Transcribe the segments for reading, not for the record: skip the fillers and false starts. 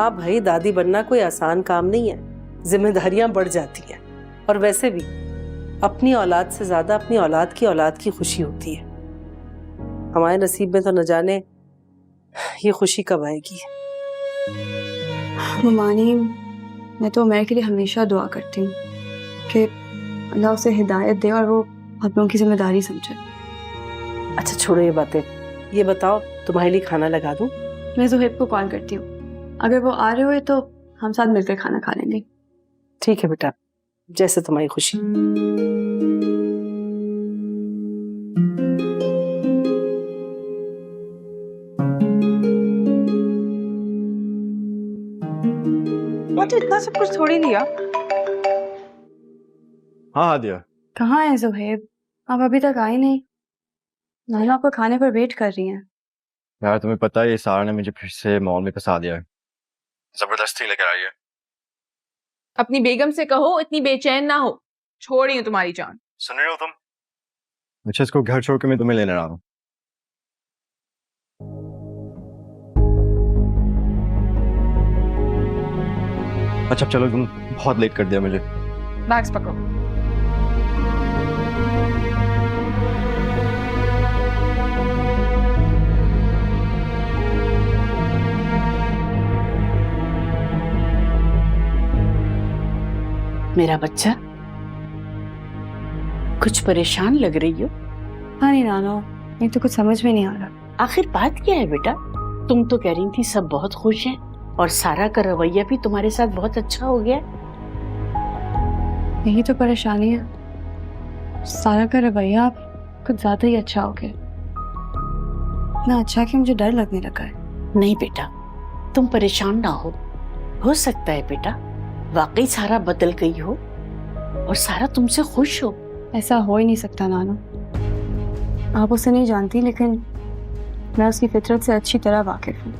हाँ भाई, दादी बनना कोई आसान काम नहीं है, जिम्मेदारियां बढ़ जाती हैं। और वैसे भी अपनी औलाद से ज्यादा अपनी औलाद की खुशी होती है। हमारे नसीब में तो न जाने ये खुशी कब आएगी। ममानी, मैं तो उमर के लिए हमेशा दुआ करती हूँ कि अल्लाह उसे हिदायत दे और वो आप लोगों की जिम्मेदारी समझे। अच्छा छोड़ो ये बातें, ये बताओ तुम्हारे लिए खाना लगा दूं? मैं ज़ुहैब को कॉल करती हूँ, अगर वो आ रहे हुए तो हम साथ मिलकर खाना खा लेंगे। ठीक है बेटा, जैसे तुम्हारी खुशी। तो इतना सब कुछ थोड़ी लिया। हाँ हादिया, कहाँ है ज़ुहैब? आप अभी तक आए नहीं। नाना आपको खाने पर वेट कर रही हैं। यार तुम्हें पता है ये सारा ने मुझे फिर से मॉल में फंसा दिया है, जबरदस्ती लेकर आई है। अपनी बेगम से कहो इतनी बेचैन ना हो, छोड़ रही हूँ तुम्हारी जान। सुन रहे हो तुम? अच्छा इसको घर छोड़ के मैं तुम्हें लेने आ रहा हूँ। अच्छा चलो, तुम बहुत लेट कर दिया मुझे। बैग्स पकड़ो। मेरा बच्चा, कुछ परेशान लग रही हो? हाँ नहीं नाना, ये तो कुछ समझ में नहीं आ रहा। आखिर बात क्या है बेटा? तुम तो कह रही थी सब बहुत खुश हैं और सारा का रवैया भी तुम्हारे साथ बहुत अच्छा हो गया। यही तो परेशानी है, सारा का रवैया कुछ ज्यादा ही अच्छा हो गया। इतना अच्छा कि मुझे डर लगने लगा है। नहीं बेटा, तुम परेशान ना हो सकता है बेटा वाकई सारा बदल गई हो और सारा तुमसे खुश हो। ऐसा हो ही नहीं सकता नाना, आप उसे नहीं जानती लेकिन मैं उसकी फितरत से अच्छी तरह वाकिफ हूँ।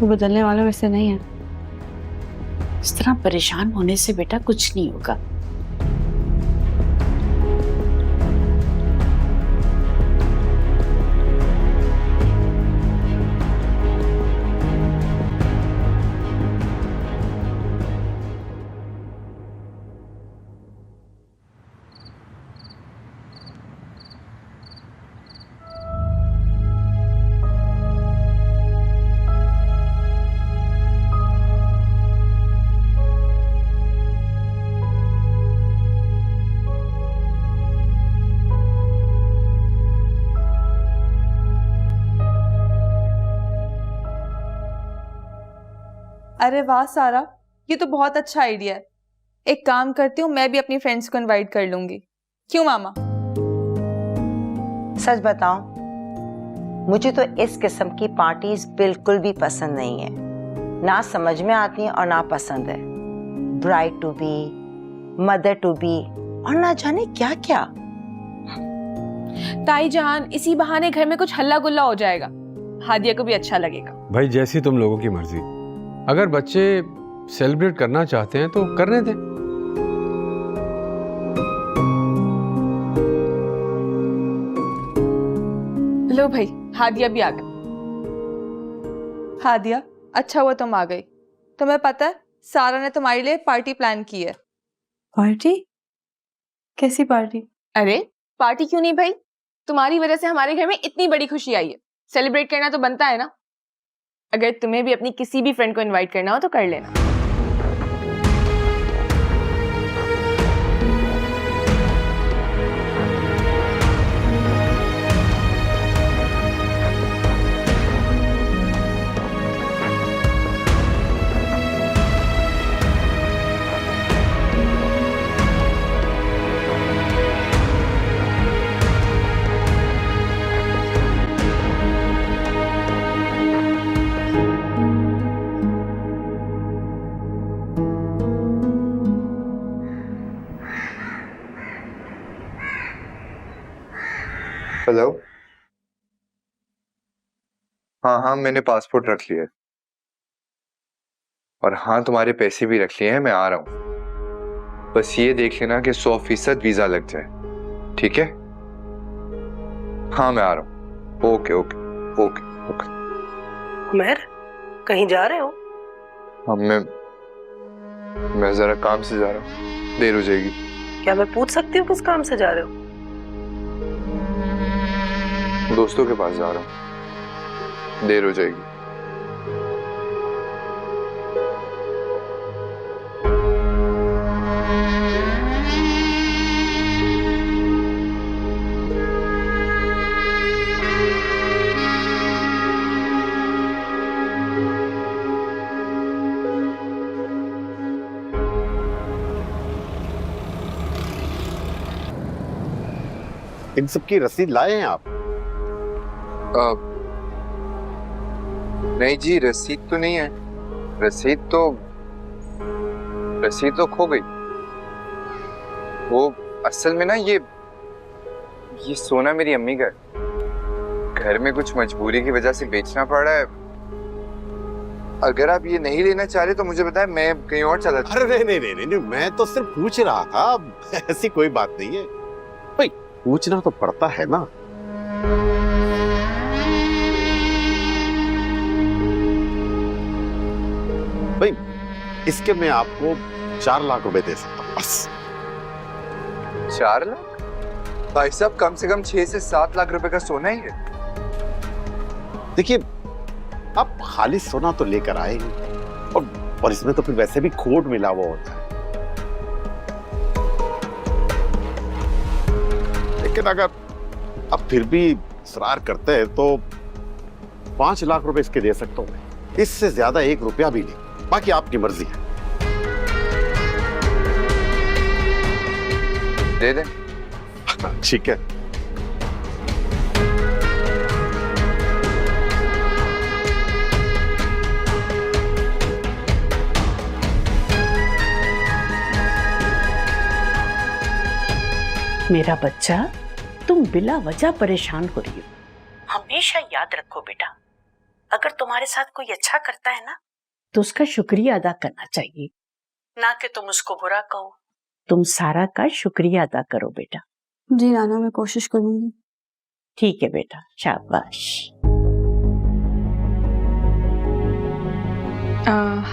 वो बदलने वालों में से नहीं है। इस तरह परेशान होने से बेटा कुछ नहीं होगा। अरे वाह सारा, ये तो बहुत अच्छा आइडिया है। एक काम करती हूँ, मैं भी अपनी फ्रेंड्स को इनवाइट कर लूंगी। क्यों मामा? सच बताऊं, मुझे तो इस किस्म की पार्टीज बिल्कुल भी पसंद नहीं है। ना समझ में आती हैं और ना पसंद है। Bride to be, mother to be और ना जाने क्या क्या। ताई जान, इसी बहाने घर में कुछ हल्ला गुल्ला हो जाएगा, हादिया को भी अच्छा लगेगा। भाई जैसी तुम लोगों की मर्जी, अगर बच्चे सेलिब्रेट करना चाहते हैं तो करने दें। लो भाई, हादिया भी आ गई। हादिया, अच्छा हुआ तुम आ गई। तुम्हें पता है सारा ने तुम्हारे लिए पार्टी प्लान की है। पार्टी? कैसी पार्टी? अरे पार्टी क्यों नहीं भाई, तुम्हारी वजह से हमारे घर में इतनी बड़ी खुशी आई है, सेलिब्रेट करना तो बनता है ना। अगर तुम्हें भी अपनी किसी भी फ्रेंड को इनवाइट करना हो तो कर लेना। हेलो। हाँ मैंने पासपोर्ट रख लिया है और हाँ तुम्हारे पैसे भी रख लिए हैं। मैं आ रहा हूँ, बस ये देख लेना कि 100% वीजा लग जाए, ठीक है? हाँ मैं आ रहा हूँ। Okay okay okay okay. Umar, कहीं जा रहे हो? अब मैं जरा काम से जा रहा हूँ, देर हो जाएगी। क्या मैं पूछ सकती हूँ किस काम से जा रहे हो? दोस्तों के पास जा रहा हूँ, देर हो जाएगी। इन सब की रसीद लाए हैं आप? नहीं जी, रसीद तो नहीं है। रसीद तो खो गई। वो असल में ना ये सोना मेरी अम्मी का है। घर में कुछ मजबूरी की वजह से बेचना पड़ रहा है। अगर आप ये नहीं लेना चाह रहे तो मुझे बताएं, मैं कहीं और चला जाऊं। अरे नहीं, मैं तो सिर्फ पूछ रहा था, ऐसी कोई बात नहीं है भाई, पूछना तो पड़ता है ना। भाई इसके मैं आपको 4 लाख रुपए दे सकता हूँ बस। 4 लाख? भाई साहब, कम से कम 6 से 7 लाख रुपए का सोना ही है। देखिए, आप खाली सोना तो लेकर आए हैं, और इसमें तो फिर वैसे भी खोट मिला हुआ होता है। लेकिन अगर आप फिर भी इसरार करते हैं तो 5 लाख रुपए इसके दे सकता हूं। इससे ज्यादा 1 रुपया भी नहीं, बाकी आपकी मर्जी है। दे दें? ठीक है। मेरा बच्चा, तुम बिला वजह परेशान हो रही हो। हमेशा याद रखो बेटा, अगर तुम्हारे साथ कोई अच्छा करता है ना तो उसका शुक्रिया अदा करना चाहिए, ना कि तुम उसको बुरा कहो। तुम सारा का शुक्रिया अदा करो बेटा। जी नाना, मैं कोशिश करूंगी। ठीक है बेटा, शाबाश।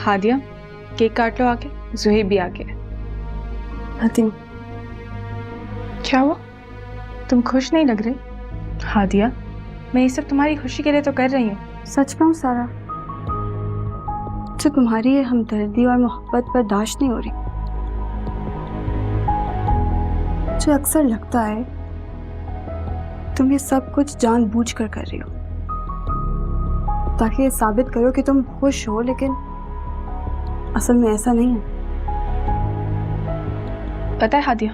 हादिया, केक काट लो आके। जुहेब भी आ गया। आती हूँ। क्या हुआ? तुम खुश नहीं लग रही? हादिया, मैं ये सब तुम्हारी खुशी के लिए तो कर रही हूँ। सच कहूँ सारा, मुझे तुम्हारी ये हमदर्दी और मोहब्बत बर्दाश्त नहीं हो रही। मुझे अक्सर लगता है तुम ये सब कुछ जानबूझकर कर रही हो, ताकि ये साबित करो कि तुम खुश हो, लेकिन असल में ऐसा नहीं है। पता है हादिया,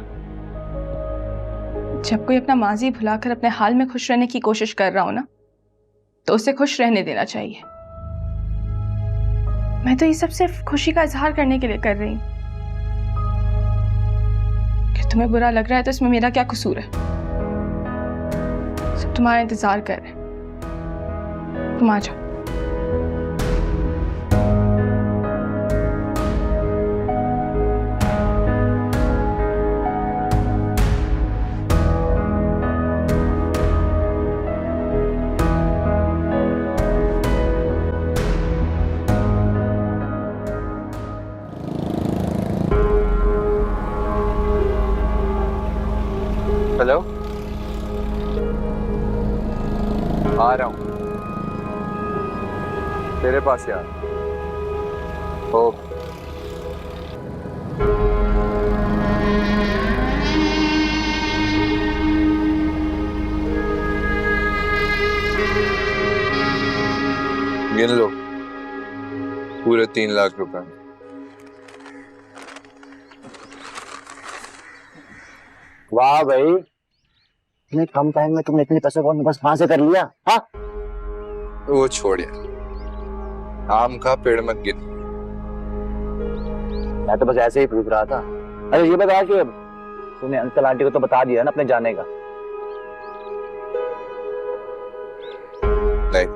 जब कोई अपना माजी भुलाकर अपने हाल में खुश रहने की कोशिश कर रहा हो ना, तो उसे खुश रहने देना चाहिए। मैं तो ये सब सिर्फ खुशी का इजहार करने के लिए कर रही हूँ। कि तुम्हें बुरा लग रहा है तो इसमें मेरा क्या कसूर है? सब तुम्हारा इंतजार कर रहे हैं। तुम आ जाओ। हेलो, आ रहा हूँ तेरे पास यार। ओ गिन लो, पूरे 3 लाख रुपए। वाह भाई, इतने कम टाइम में तुमने इतने पैसे कौन बस कहां से कर लिया? हाँ, वो छोड़ यार, आम का पेड़ मत गिन। मैं तो बस ऐसे ही पूछ रहा था। अरे ये बता कि तूने अंकल आंटी को तो बता दिया ना अपने जाने का? नहीं।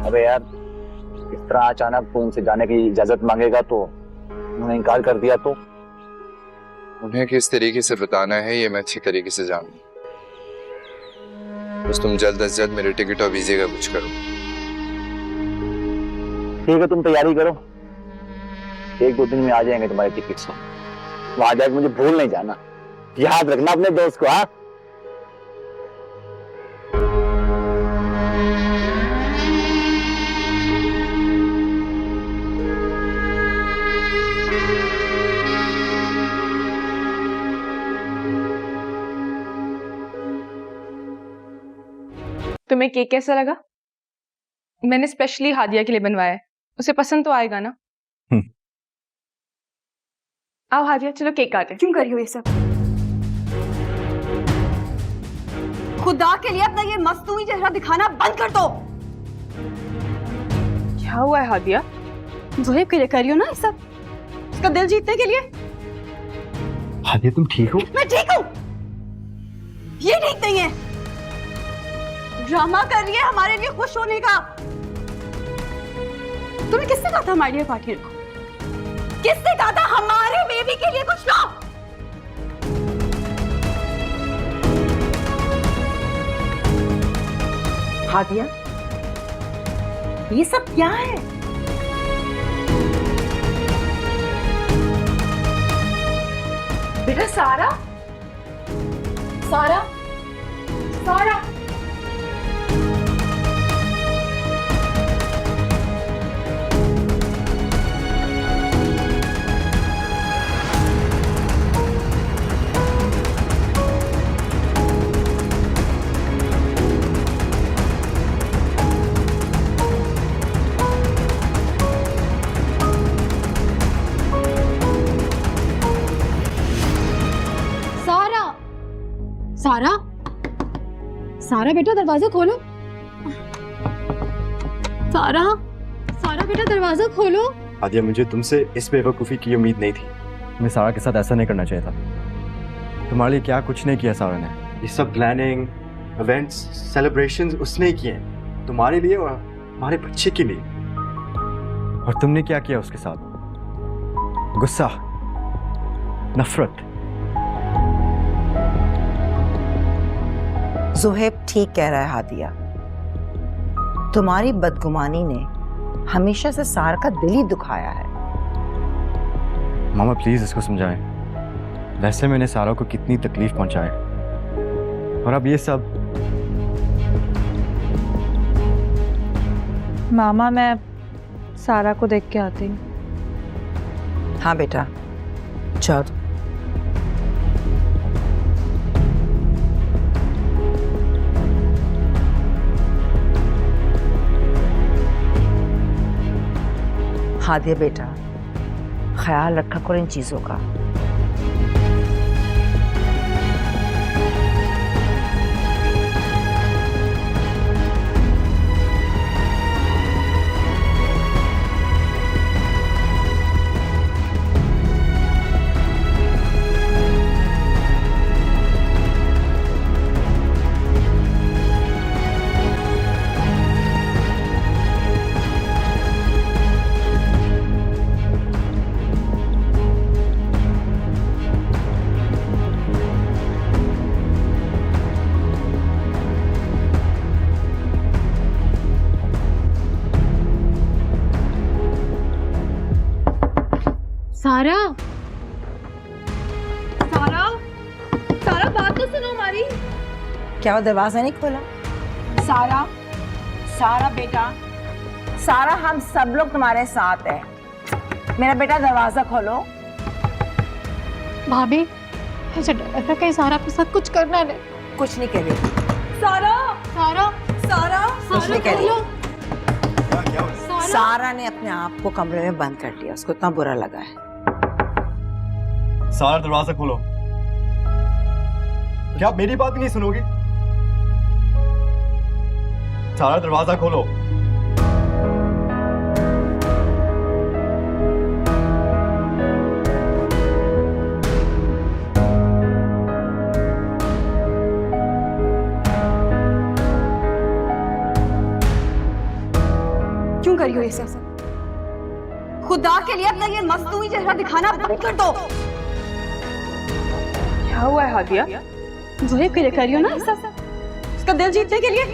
अबे यार, इस तरह अचानक तू उनसे जाने की इजाजत मांगेगा तो उन्होंने इनकार कर दिया तो? उन्हें किस तरीके से बताना है ये मैं अच्छी तरीके से जानूं। बस तुम जल्द से जल्द मेरे टिकट और वीजे का कुछ करो। ठीक है, तुम तैयारी करो, 1-2 दिन में आ जाएंगे तुम्हारे टिकट्स। वहां जाकर मुझे भूल नहीं जाना, याद रखना अपने दोस्त को। हाँ, तुम्हें केक कैसा लगा? मैंने स्पेशली हादिया के लिए बनवाया है, उसे पसंद तो आएगा ना? आओ हादिया, चलो केक काटे। क्यों कर रही हो ये सब? खुदा के लिए अपना ये मस्तूरी चेहरा दिखाना बंद कर दो। क्या हुआ है हादिया? जोहेब के लिए कर रही हो ना ये सब, उसका दिल जीतने के लिए। हादिया तुम ठीक हो? मैं ठीक हूँ, ये ठीक नहीं है। ड्रामा कर रही है हमारे लिए खुश होने का। तुम्हें किसने कहा था हमारे लिए पार्टी रखो? किसने कहा था हमारे बेबी के लिए कुछ लो? हादिया, ये सब क्या है? बेटा सारा, सारा, सारा। सारा, सारा बेटा दरवाजा खोलो। सारा, सारा बेटा दरवाजा खोलो। हादिया, मुझे तुमसे इस बेवकूफ़ी की उम्मीद नहीं थी। मैं सारा के साथ ऐसा नहीं करना चाहिए था। तुम्हारे लिए क्या कुछ नहीं किया सारा ने। ये सब प्लानिंग, इवेंट्स, सेलिब्रेशंस उसने ही किए हैं, तुम्हारे लिए और हमारे बच्चे के लिए। और तुमने क्या किया उसके साथ? गुस्सा, नफरत। जोहेब ठीक कह रहा है हादिया, तुम्हारी बदगुमानी ने हमेशा से सारा का दिल ही दुखाया है। मामा प्लीज इसको समझाएं। वैसे मैंने सारा को कितनी तकलीफ पहुंचाई, और अब ये सब। मामा मैं सारा को देख के आती हूँ। हाँ बेटा, जाओ। हादिया बेटा, ख्याल रखा करो इन चीजों का। सारा, सारा, सारा बात तो सुनो हमारी। क्या वो दरवाजा नहीं खोला? सारा, सारा बेटा, सारा हम सब लोग तुम्हारे साथ है। मेरा बेटा दरवाजा खोलो। भाभी मुझे डर लग रहा है कहीं सारा आपके साथ कुछ करना नहीं। कुछ नहीं कह रही। सारा, सारा, सारा, कुछ नहीं कह रही। सारा, सारा ने अपने आप को कमरे में बंद कर लिया, उसको इतना बुरा लगा है। सारा दरवाजा खोलो। क्या आप मेरी बात नहीं सुनोगी? सारा दरवाजा खोलो। क्यों कर रही हो ये सब? खुदा के लिए अपना ये मस्तूरी चेहरा दिखाना बंद कर दो। क्या हुआ है हादिया? जोहेब के लिए कर रही हो ना ये सब, उसका दिल जीतने के लिए।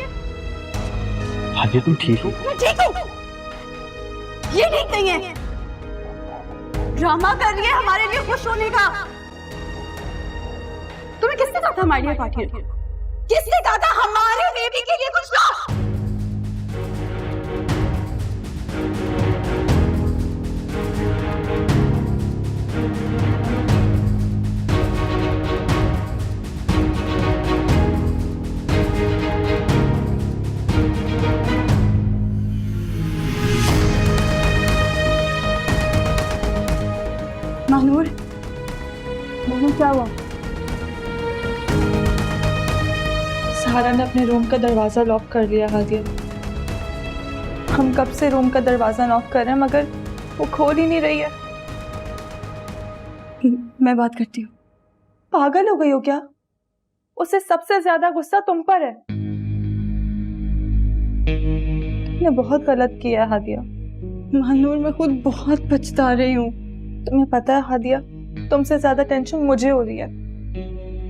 हादिया तुम ठीक हो? मैं ठीक हूँ, ये ठीक नहीं है। ड्रामा कर रही है हमारे लिए खुश होने का। तुम्हें किसने कहा था हमारे लिए पार्टी रखो? किसने कहा था हमारे बेबी के लिए कुछ लो? महानूर, क्या हुआ? सहारा ने अपने रूम का दरवाजा लॉक कर लिया हादिया। हम कब से रूम का दरवाजा लॉक कर रहे हैं मगर वो खोल ही नहीं रही है। मैं बात करती हूँ। पागल हो गई हो क्या? उसे सबसे ज्यादा गुस्सा तुम पर है। तुमने बहुत गलत किया है हादिया। महानूर, मैं खुद बहुत पछता रही हूँ। तुम्हें पता है हादिया, तुमसे ज्यादा टेंशन मुझे हो रही है।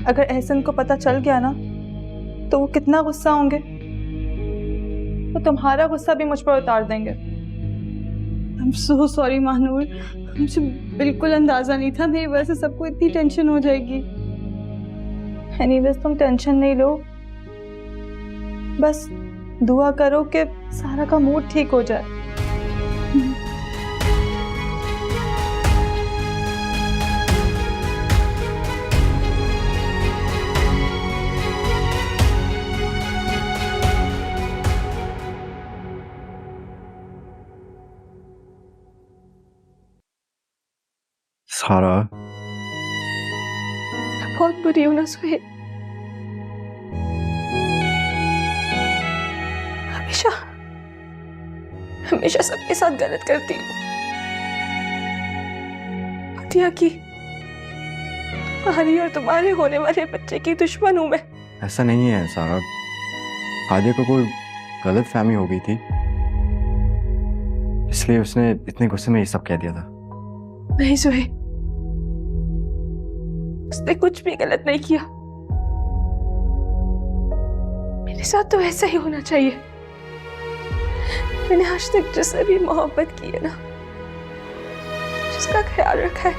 अगर एहसन को पता चल गया ना तो वो कितना गुस्सा होंगे। तो तुम्हारा गुस्सा भी मुझ पर उतार देंगे। I'm so sorry महानूर, मुझे बिल्कुल अंदाजा नहीं था मेरी वजह से सबको इतनी टेंशन हो जाएगी। एनीवेज तुम टेंशन नहीं लो, बस दुआ करो कि सारा का मूड ठीक हो जाए। सारा, बहुत बुरी हूं ना सुहेल। हमेशा हमेशा सबके साथ गलत करती हूँ। हत्या की तुम्हारी और तुम्हारे होने वाले बच्चे की दुश्मन हूं मैं। ऐसा नहीं है सारा, हादिया को कोई गलत फहमी हो गई थी, इसलिए उसने इतने गुस्से में ये सब कह दिया था। नहीं सुहेल, उसने कुछ भी गलत नहीं किया। मेरे साथ तो ऐसा ही होना चाहिए। मैंने आज तक जिससे भी मोहब्बत की है ना, जिसका ख्याल रखा है,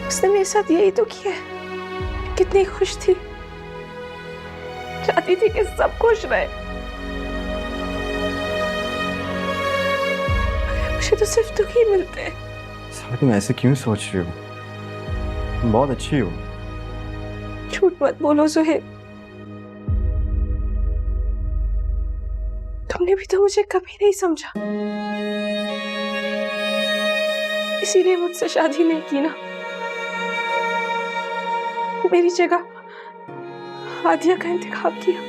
उसने मेरे साथ यही तो किया है। कितनी खुश थी, चाहती थी कि सब खुश रहे। मुझे तो सिर्फ दुख ही मिलते हैं। सारा, तुम ऐसे क्यों सोच रही हो? तुम बहुत अच्छी हो। झूठ मत बोलो सुहेल, तुमने भी तो मुझे कभी नहीं समझा, इसीलिए मुझसे शादी नहीं की ना। मेरी जगह हादिया का इंतखाब किया।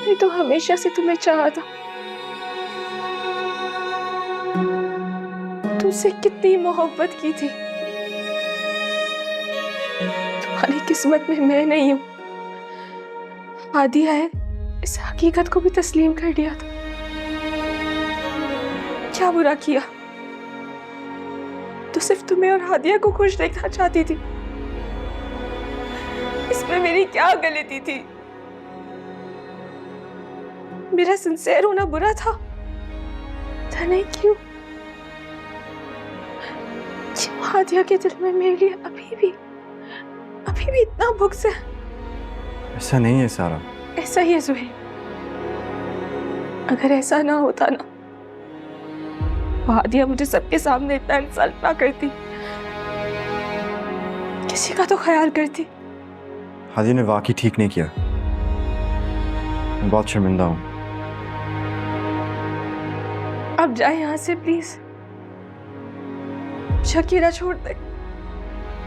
मैं तो हमेशा से तुम्हें चाहा था। तुमसे कितनी मोहब्बत की थी। तुम्हारी किस्मत में मैं नहीं हूं, हादिया है, इस हकीकत को भी तस्लीम कर लिया था। क्या बुरा किया? तो सिर्फ तुम्हें और हादिया को खुश देखना चाहती थी। इसमें मेरी क्या गलती थी? मेरा सिंसेयर होना बुरा था नहीं? क्यों हादिया के दिल में मेरे लिए अभी भी इतना बुग़्ज़ है? ऐसा नहीं है सारा। ऐसा ही है सुहेल। अगर ऐसा ना होता ना, हादिया मुझे सबके सामने इतना इंसल्ट ना करती, किसी का तो ख्याल करती। हादिया ने वाकई ठीक नहीं किया। मैं बहुत शर्मिंदा हूँ। अब जाए यहाँ से प्लीज। शकीरा छोड़ दे,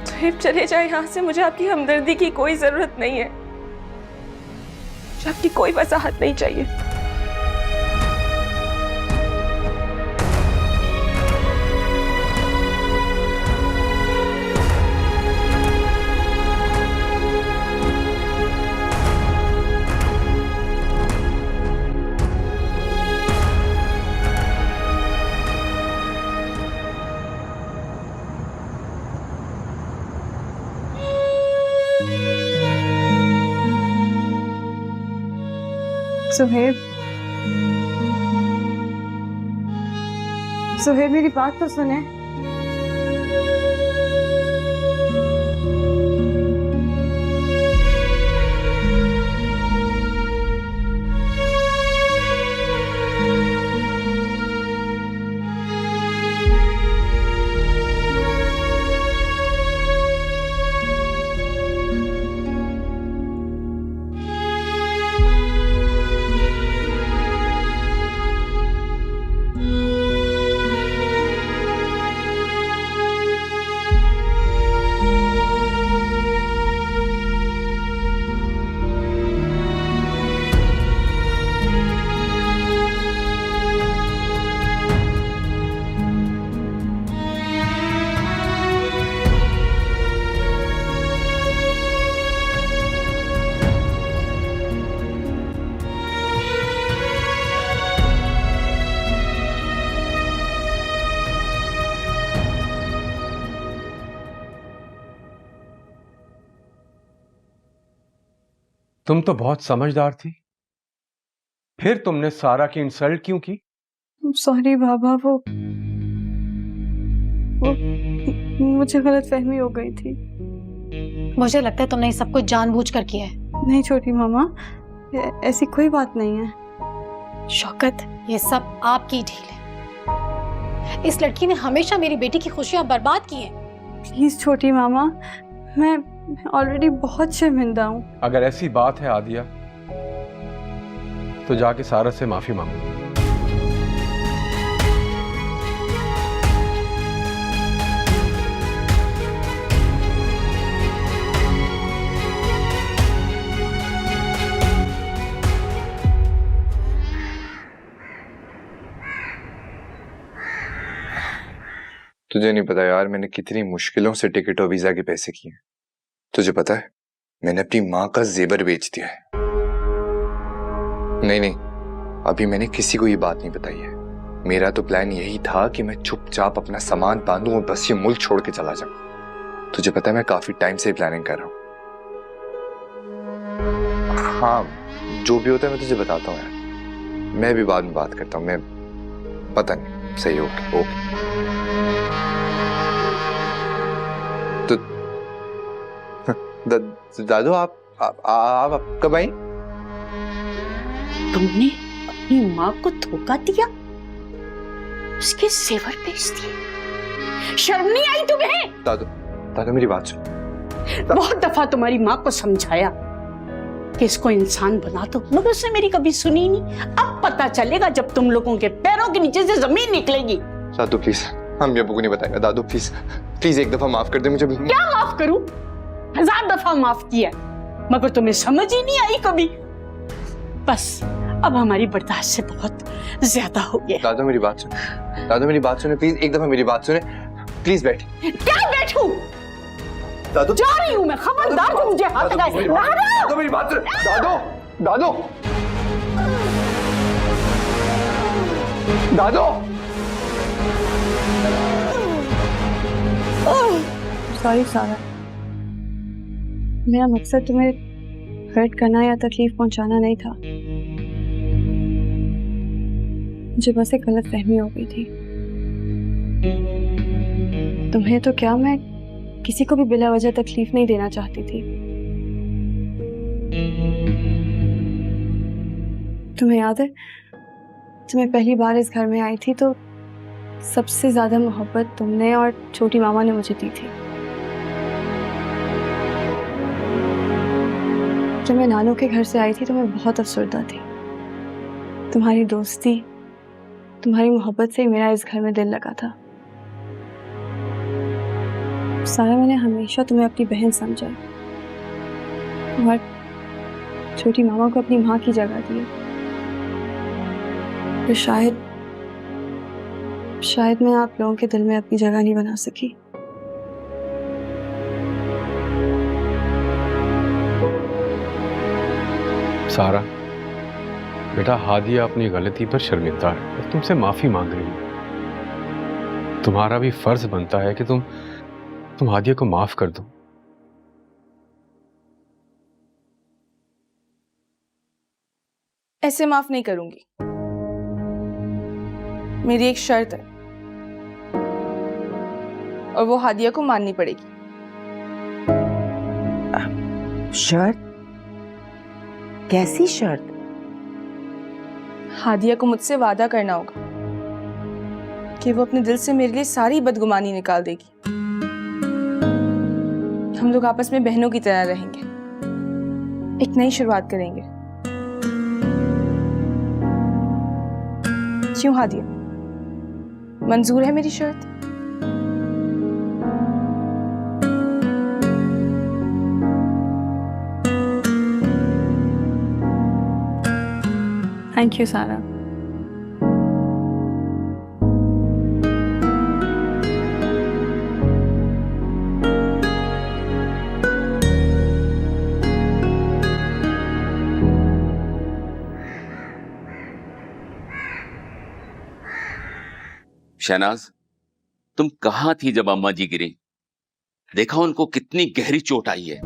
सुहेब चले जाए यहाँ से। मुझे आपकी हमदर्दी की कोई जरूरत नहीं है, मुझे आपकी कोई वजाहत नहीं चाहिए। सुहेब, सुहेल मेरी बात तो सुने। तुम तो बहुत समझदार थी, फिर तुमने सारा की इंसल्ट क्यों की? सॉरी बाबा, वो मुझे गलतफहमी हो गई थी। मुझे लगता है तुमने ये सब कुछ जानबूझकर किया है। नहीं छोटी मामा, ऐसी कोई बात नहीं है। शौकत, ये सब आपकी ढील है। इस लड़की ने हमेशा मेरी बेटी की खुशियां बर्बाद की हैं। प्लीज छोटी मामा, मैं ऑलरेडी बहुत शर्मिंदा हूँ। अगर ऐसी बात है आदिया, तो जाके सारा से माफी मांगो। तुझे नहीं पता यार, मैंने कितनी मुश्किलों से टिकट और वीजा के पैसे किए। तुझे पता है, मैंने अपनी माँ का जेवर बेच दिया है। नहीं, अभी मैंने किसी को ये बात नहीं बताई है। मेरा तो प्लान यही था कि मैं चुपचाप अपना सामान बांधूं और बस ये मुल्क छोड़ के चला जाऊं। तुझे पता है, मैं काफी टाइम से प्लानिंग कर रहा हूं। हाँ, जो भी होता है मैं तुझे बताता हूँ यार। मैं भी बाद में बात करता हूँ। मैं पता नहीं, सही, ओके। दादू, आप कब आई? तुमने अपनी माँ को धोखा दिया, उसके जेवर बेच दिए। शर्म नहीं आई तुम्हें? दादू मेरी बात सुन। बहुत दफा तुम्हारी माँ को समझाया कि इसको इंसान बना दो, मगर उसने मेरी कभी सुनी नहीं। अब पता चलेगा जब तुम लोगों के पैरों के नीचे से जमीन निकलेगी। दादू प्लीज, हम ये को नहीं बताएंगे। दादू प्लीज एक दफा माफ कर दे मुझे। क्या माफ करूं? 1000 दफा माफ किया, मगर तुम्हें समझ ही नहीं आई कभी। बस अब हमारी बर्दाश्त से बहुत ज्यादा हो गया। दादू मेरी बात सुन, दादू मेरी बात सुने प्लीज, एक दफा मेरी बात सुने प्लीज। बैठ। क्या बैठूं? दादू जा रही हूं मैं, खबरदार जो मुझे हाथ लगाए। दादू मेरी बात सुन। दादू सॉरी सारा, मेरा मकसद तुम्हें हर्ट करना या तकलीफ पहुंचाना नहीं था। मुझे बस एक गलतफहमी हो गई थी। तुम्हें तो क्या, मैं किसी को भी बिला वजह तकलीफ नहीं देना चाहती थी। तुम्हें याद है, जब मैं पहली बार इस घर में आई थी तो सबसे ज्यादा मोहब्बत तुमने और छोटी मामा ने मुझे दी थी। जब मैं नानू के घर से आई थी तो मैं बहुत अफसरदा थी। तुम्हारी दोस्ती, तुम्हारी मोहब्बत से ही मेरा इस घर में दिल लगा था। सारा, मैंने हमेशा तुम्हें अपनी बहन समझा और छोटी मामा को अपनी माँ की जगह दी। तो शायद मैं आप लोगों के दिल में अपनी जगह नहीं बना सकी। सारा बेटा, हादिया अपनी गलती पर शर्मिंदा है और तुमसे माफी मांग रही है। तुम्हारा भी फर्ज बनता है कि तुम हादिया को माफ कर दो। ऐसे माफ नहीं करूंगी। मेरी एक शर्त है, और वो हादिया को माननी पड़ेगी। शर्त? कैसी शर्त? हादिया को मुझसे वादा करना होगा कि वो अपने दिल से मेरे लिए सारी बदगुमानी निकाल देगी। हम लोग आपस में बहनों की तरह रहेंगे, एक नई शुरुआत करेंगे। क्यों हादिया, मंजूर है मेरी शर्त? थैंक यू सारा। शहनाज, तुम कहां थी जब अम्मा जी गिरी? देखा उनको कितनी गहरी चोट आई है।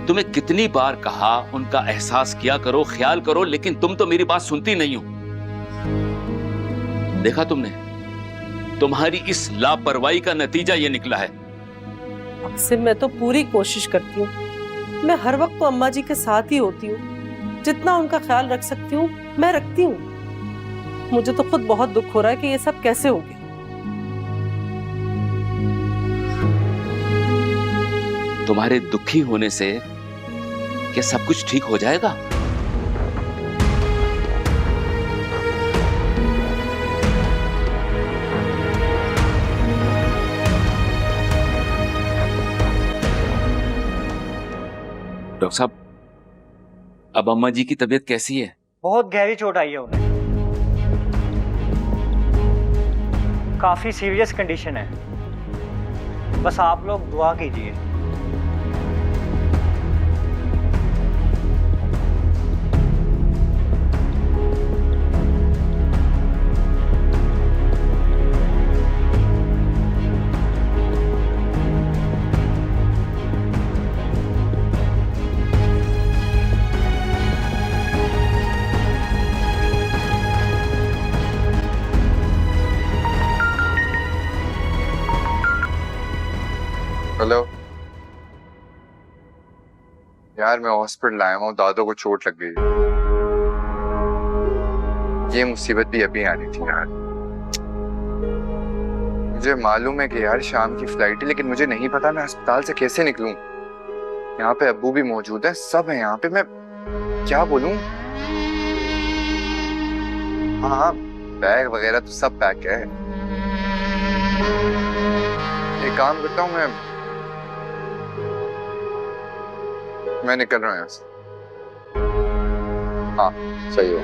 तुम्हें कितनी बार कहा उनका एहसास किया करो, ख्याल करो, लेकिन तुम तो मेरी बात सुनती नहीं हो। देखा तुमने, तुम्हारी इस लापरवाही का नतीजा ये निकला है। सिर्फ मैं तो पूरी कोशिश करती हूँ, मैं हर वक्त तो अम्मा जी के साथ ही होती हूँ, जितना उनका ख्याल रख सकती हूँ मैं रखती हूँ। मुझे तो खुद बहुत दुख हो रहा है कि ये सब कैसे हो गया। तुम्हारे दुखी होने से क्या सब कुछ ठीक हो जाएगा? डॉक्टर साहब, अब अम्मा जी की तबीयत कैसी है? बहुत गहरी चोट आई है उन्हें, काफी सीरियस कंडीशन है। बस आप लोग दुआ कीजिए। हेलो यार, मैं हॉस्पिटल आया हूँ, दादो को चोट लग गई। ये मुसीबत भी अभी आनी थी यार। मुझे मालूम है कि यार शाम की फ्लाइट है, लेकिन मुझे नहीं पता मैं अस्पताल से कैसे निकलूं। यहाँ पे अब्बू भी मौजूद है, सब है यहाँ पे, मैं क्या बोलूं। हाँ, बैग वगैरह तो सब पैक है। एक काम करता हूँ, मैं निकल रहा हूँ यहाँ से। हाँ सही हो।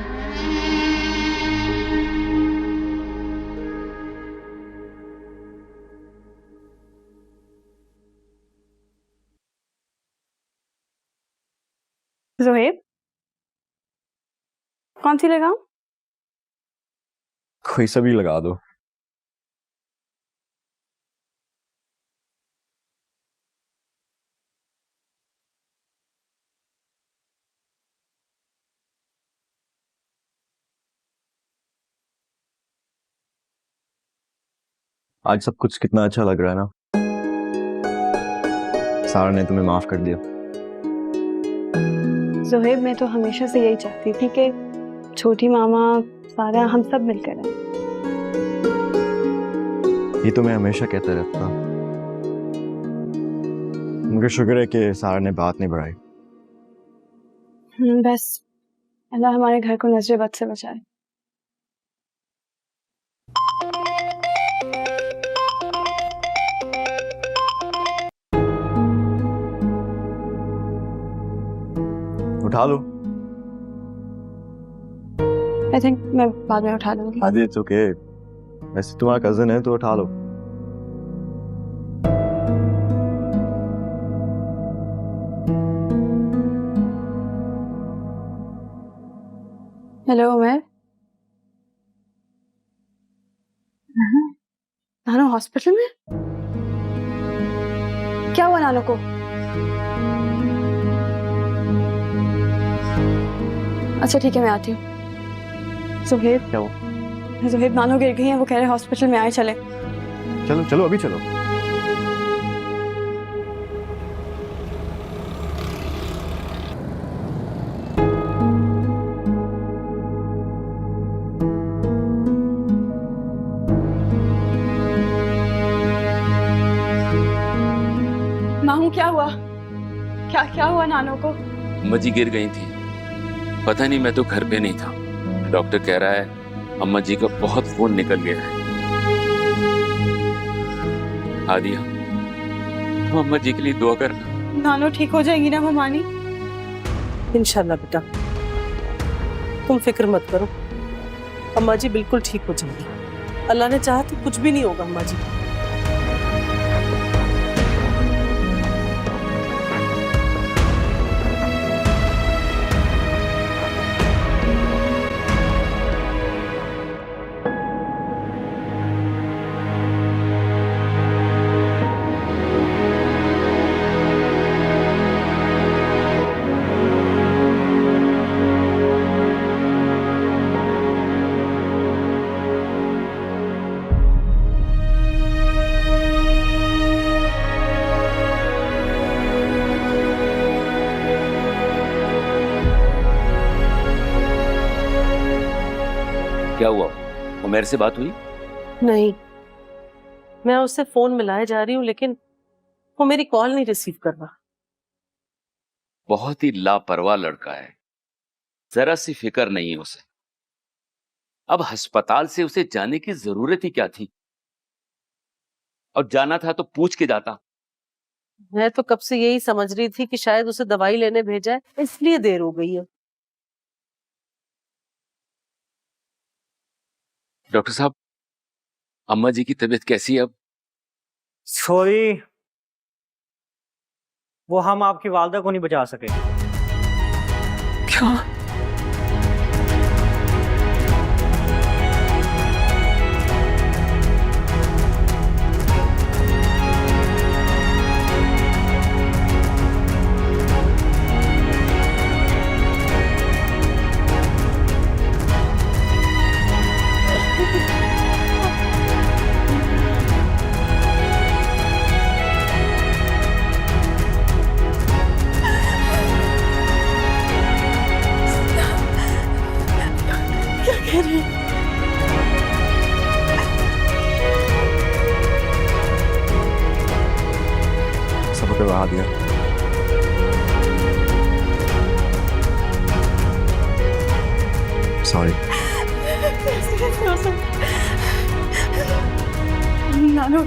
ज़ोहेब, कौन सी लगाऊं? कोई सा भी लगा दो। आज सब कुछ कितना अच्छा लग रहा है ना। सारा ने तुम्हें माफ कर दिया। ज़ोहेब, मैं तो हमेशा से यही चाहती थी कि छोटी मामा, सारा, हम सब मिलकर रहें। ये तो मैं हमेशा कहता रहता। मुझे शुक्र है कि सारा ने बात नहीं बढ़ाई। बस अल्लाह हमारे घर को नजर बद से बचाए। उठा लो। आई थिंक मैं बाद में उठा लूंगी। हाँ जी, इट्स ओके। वैसे तुम्हारा कजिन है तो उठा लो। हेलो उमर। नानो हॉस्पिटल में? क्या हुआ नानो को? अच्छा ठीक है, मैं आती हूँ। ज़ोहेब, क्या हुआ? ज़ोहेब, नानो गिर गई हैं, वो कह रहे हैं हॉस्पिटल में आए, चले। चलो चलो, अभी चलो। माहू क्या हुआ? क्या हुआ नानो को? अम्मा जी गिर गई थी, पता नहीं, मैं तो घर पे नहीं था। डॉक्टर कह रहा है अम्मा जी का बहुत खून निकल गया है। हादिया, तुम अम्मा जी के लिए दुआ करना। नानो ठीक हो जाएंगी ना ममानी? इंशाल्लाह बेटा, तुम फिक्र मत करो, अम्मा जी बिल्कुल ठीक हो जाएंगी। अल्लाह ने चाहा तो कुछ भी नहीं होगा अम्मा जी। क्या हुआ, उमर से बात हुई? नहीं, मैं उससे फोन मिलाए जा रही हूँ लेकिन वो मेरी कॉल नहीं रिसीव कर रहा। बहुत ही लापरवाह लड़का है, जरा सी फिक्र नहीं है उसे। अब अस्पताल से उसे जाने की जरूरत ही क्या थी? और जाना था तो पूछ के जाता। मैं तो कब से यही समझ रही थी कि शायद उसे दवाई लेने भेजा है, इसलिए देर हो गई है। डॉक्टर साहब, अम्मा जी की तबीयत कैसी है अब? सॉरी, वो हम आपकी वालदा को नहीं बचा सके। क्या? सब करवा दिया। सॉरी।